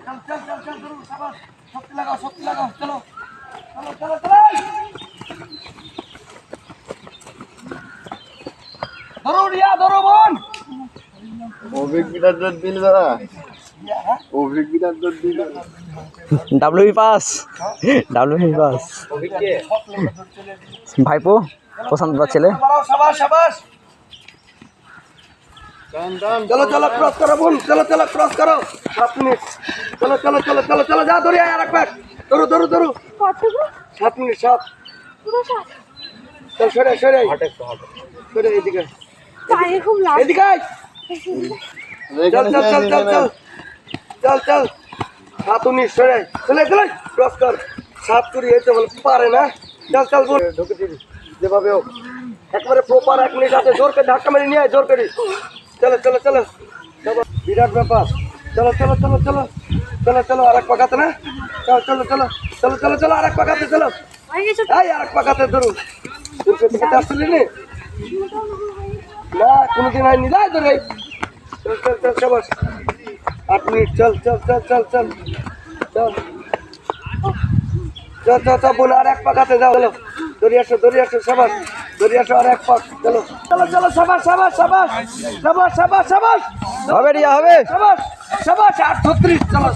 चल चल चल चल जरूर शाबाश शक्ति लगाओ चलो चलो चलो चलो जरूर या धरो बोन অভিজ্ঞতার জোর দিল দাদা অভিজ্ঞতার জোর দিল ডাব্লিউবি পাস ভাইপো প্রশান্ত বা ছেলে शाबाश शाबाश चलो चलो क्रॉस करो बोन चलो चलो क्रॉस करो 7 मिनट चलो चलो चलो चलो चलो जा दौड़िया यार एक पैक धरो धरो धरो 7 मिनट 7 পুরো সাত चल छोड़े छोड़े छोड़े এদিকে পায়ে খুব লাগ এদিকে আয় चल चल चल चल चल चल चल 7 मिनट छोड़े चले चले क्रॉस कर 7 করি এই তো বল পারে না चल चल बोल ঢুকে দিবি যেভাবে হোক একবারে প্রপার 1 মিনিট আছে জোর করে ধাক্কা মেরে নিয়ে আয় জোর করে चलो चलो चलो चलो विराट ব্যাপার चलो चलो चलो चलो चलो चलो আরেক পাকাতে না চল চলো চলো চলো চলো চলো আরেক পাকাতে চলো হয়ে গেছে এই আরেক পাকাতে ধরো তোর থেকে আসলি না না কোনদিন হয়নি যাই ধরে চল চল চল শাবাশ 8 মিনিট চল চল চল চল চল চল চল চল চল বোন আর এক পাকাতে যাও চলো দড়ি আসো শাবাশ দড়ি আসো আর এক পাক চলো চলো চলো শাবাশ শাবাশ শাবাশ শাবাশ শাবাশ শাবাশ হবে রিয়া হবে শাবাশ শাবাশ 8:36 চলো